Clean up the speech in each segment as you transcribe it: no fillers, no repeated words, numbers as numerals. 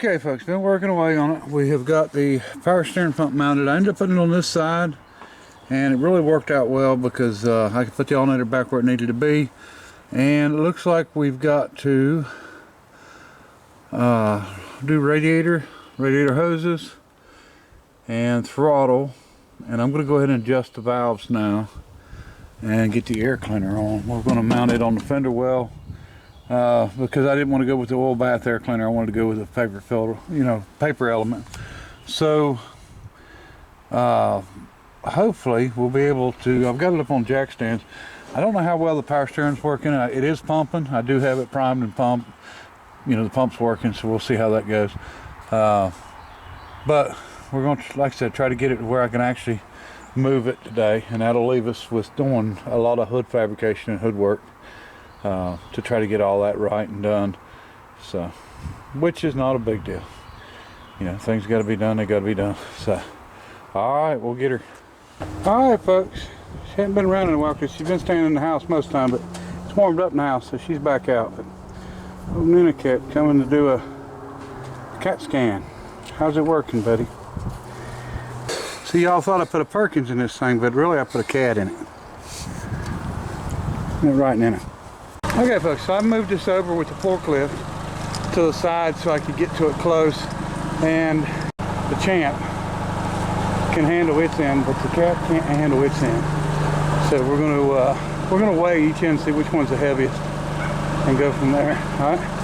Okay folks, been working away on it. We have got the power steering pump mounted. I ended up putting it on this side and it really worked out well because I could put the alternator back where it needed to be. And it looks like we've got to do radiator hoses and throttle, and I'm going to go ahead and adjust the valves now and get the air cleaner on. We're going to mount it on the fender well because I didn't want to go with the oil bath air cleaner. I wanted to go with a paper filter, paper element. So hopefully we'll be able to. I've got it up on jack stands. I don't know how well the power steering's working. It is pumping. I do have it primed and pumped. The pump's working, so we'll see how that goes. But we're going to, like I said, try to get it to where I can actually move it today, and that'll leave us with doing a lot of hood fabrication and hood work to try to get all that right and done. So, which is not a big deal. Things got to be done. They got to be done. So, all right, we'll get her. All right, folks. She hasn't been around in a while because she's been staying in the house most of the time, but it's warmed up now, so she's back out. But old Nina cat coming to do a CAT scan. How's it working, buddy? See, y'all thought I put a Perkins in this thing, but really I put a cat in it. Right, Nina. Okay, folks, so I moved this over with the forklift to the side so I could get to it close, and the Champ can handle its end, but the cat can't handle its end. So we're gonna weigh each end, see which one's the heaviest, and go from there. All right.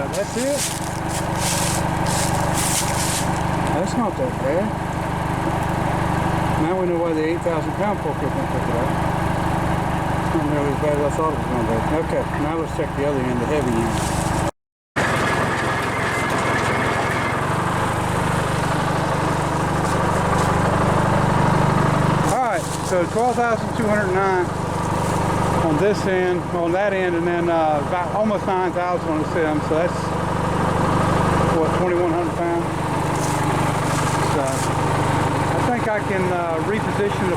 That's it? That's not that bad. Now we know why the 8,000-pound forklift won't pick it up. It's not nearly as bad as I thought it was going to be. Okay, now let's check the other end, the heavy end. Alright, so 12,209 on this end, on that end, and then about almost 9,000 on the sim, so that's what, 2,100 pounds. So I think I can reposition the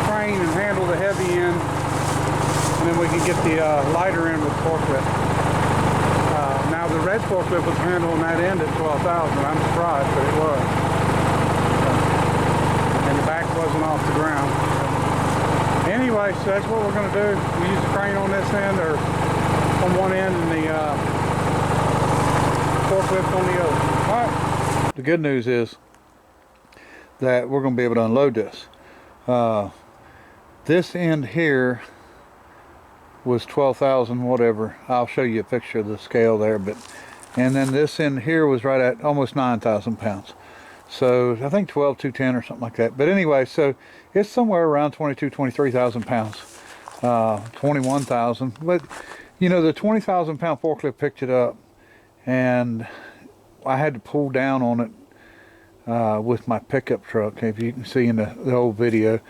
crane and handle the heavy end, and then we can get the lighter end with the forklift. Now the red forklift was handling that end at 12,000. I'm surprised, but it was. And the back wasn't off the ground. Anyway, so that's what we're going to do. We use the crane on this end, or on one end, and the forklift on the other. All right. The good news is that we're going to be able to unload this. This end here was 12,000 whatever. I'll show you a picture of the scale there, and then this end here was right at almost 9,000 pounds. So I think 12,210 or something like that. But anyway, so it's somewhere around 23,000 pounds, 21,000. But the 20,000 pound forklift picked it up, and I had to pull down on it with my pickup truck, if you can see in the old video,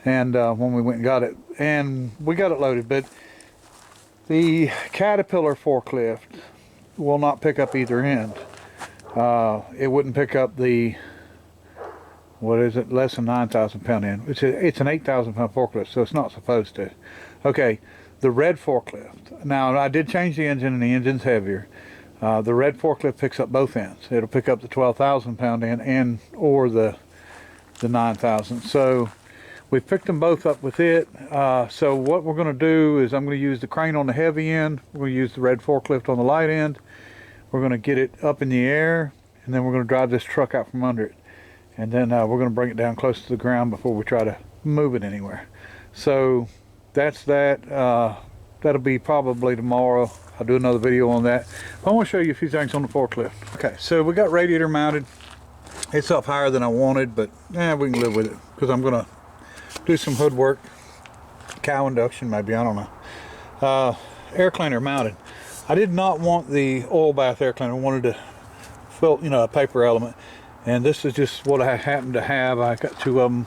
and when we went and got it, and we got it loaded. But the Caterpillar forklift will not pick up either end. It wouldn't pick up the, what is it, less than 9,000 pound end. It's an 8,000 pound forklift, so it's not supposed to. Okay, the red forklift. Now, I did change the engine, and the engine's heavier. The red forklift picks up both ends. It'll pick up the 12,000 pound end and or the 9,000. So we picked them both up with it. So what we're going to do is I'm going to use the crane on the heavy end. We're going to use the red forklift on the light end. We're going to get it up in the air, and then we're going to drive this truck out from under it. And then we're going to bring it down close to the ground before we try to move it anywhere. So that's that. That'll be probably tomorrow. I'll do another video on that. I want to show you a few things on the forklift. Okay, so we got radiator mounted. It's up higher than I wanted, but we can live with it because I'm going to do some hood work, cow induction maybe, I don't know. Air cleaner mounted. I did not want the oil bath air cleaner. I wanted to fill, a paper element, and this is just what I happen to have. I got two of them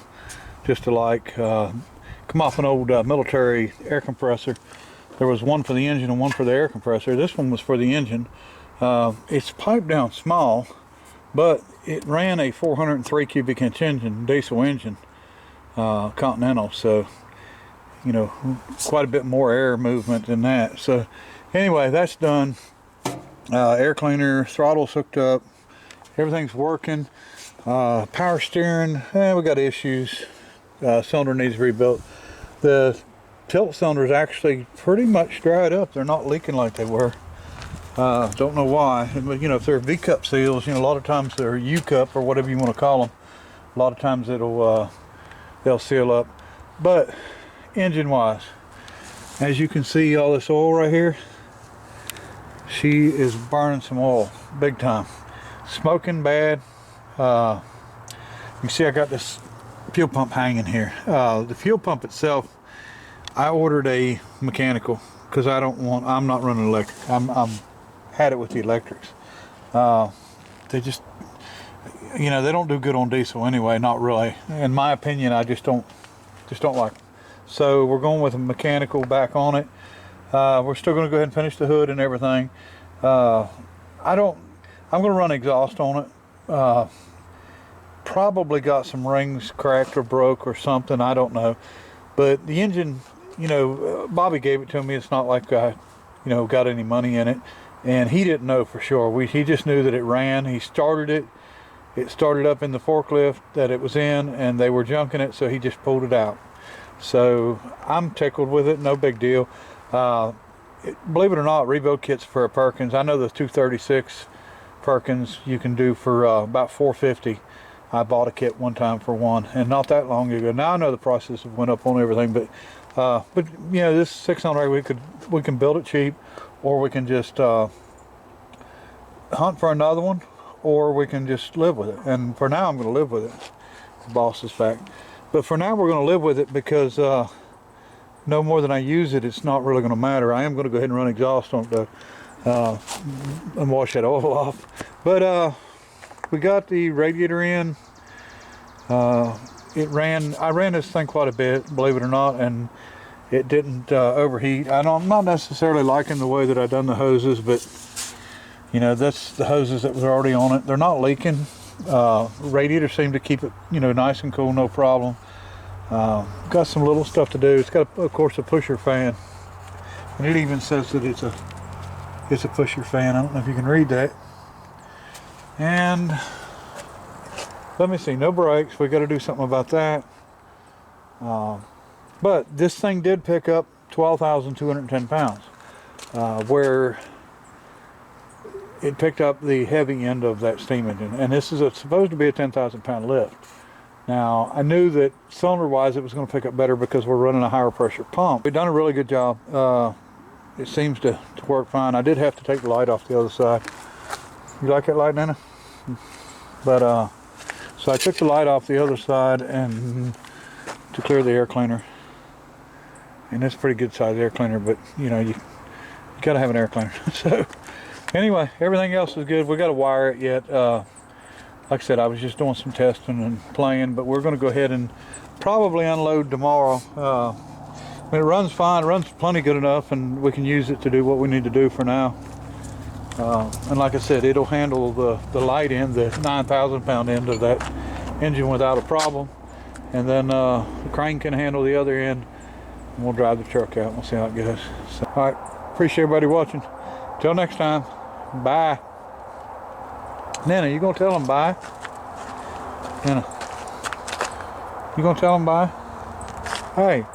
just to come off an old military air compressor. There was one for the engine and one for the air compressor. This one was for the engine. It's piped down small, but it ran a 403 cubic inch engine, diesel engine, Continental. So, quite a bit more air movement than that. So anyway, that's done. Air cleaner, throttle's hooked up. Everything's working. Power steering, we got issues. Cylinder needs rebuilt. The tilt cylinder is actually pretty much dried up. They're not leaking like they were. Don't know why. But if they're V-cup seals, a lot of times they're U-cup or whatever you want to call them. A lot of times they'll seal up. But engine-wise, as you can see, all this oil right here, she is burning some oil, big time. Smoking bad. You can see I got this fuel pump hanging here. The fuel pump itself, I ordered a mechanical because I'm not running electric. I'm had it with the electrics. They just, they don't do good on diesel anyway, not really. In my opinion, I just don't like them. So we're going with a mechanical back on it. We're still going to go ahead and finish the hood and everything. I'm going to run exhaust on it. Probably got some rings cracked or broke or something, I don't know. But the engine, Bobby gave it to me. It's not like I, got any money in it. And he didn't know for sure. He just knew that it ran. He started it. It started up in the forklift that it was in, and they were junking it, so he just pulled it out. So I'm tickled with it, no big deal. Believe it or not, rebuild kits for a Perkins. I know the 236 Perkins you can do for about $450. I bought a kit one time for one, and not that long ago. Now I know the prices have went up on everything, but this 600 we can build it cheap, or we can just hunt for another one, or we can just live with it. And for now, I'm going to live with it. The boss is back, but for now we're going to live with it because no more than I use it, it's not really going to matter. I am going to go ahead and run exhaust on it though, and wash that oil off. But we got the radiator in. I ran this thing quite a bit, believe it or not, and it didn't overheat. I'm not necessarily liking the way that I done the hoses, but that's the hoses that was already on it. They're not leaking. Radiator seemed to keep it nice and cool, no problem. Got some little stuff to do. It's got, of course, a pusher fan, and it even says that it's a pusher fan. I don't know if you can read that. And let me see, no brakes. We got to do something about that. But this thing did pick up 12,210 pounds, where it picked up the heavy end of that steam engine. And this is supposed to be a 10,000 pound lift. Now, I knew that cylinder-wise it was going to pick up better because we're running a higher pressure pump. We've done a really good job. It seems to work fine. I did have to take the light off the other side. You like that light, Nana? But so I took the light off the other side and to clear the air cleaner. And it's a pretty good size air cleaner, but you gotta have an air cleaner. So anyway, everything else is good. We gotta wire it yet. like I said, I was just doing some testing and playing, but we're going to go ahead and probably unload tomorrow. I mean, it runs fine, it runs plenty good enough, and we can use it to do what we need to do for now. And like I said, it'll handle the light end, the 9,000 pound end of that engine without a problem. And then the crane can handle the other end, and we'll drive the truck out and we'll see how it goes. So, all right, appreciate everybody watching. Till next time, bye. Nana, you gonna tell them bye? Nana, you gonna tell them bye? Hey.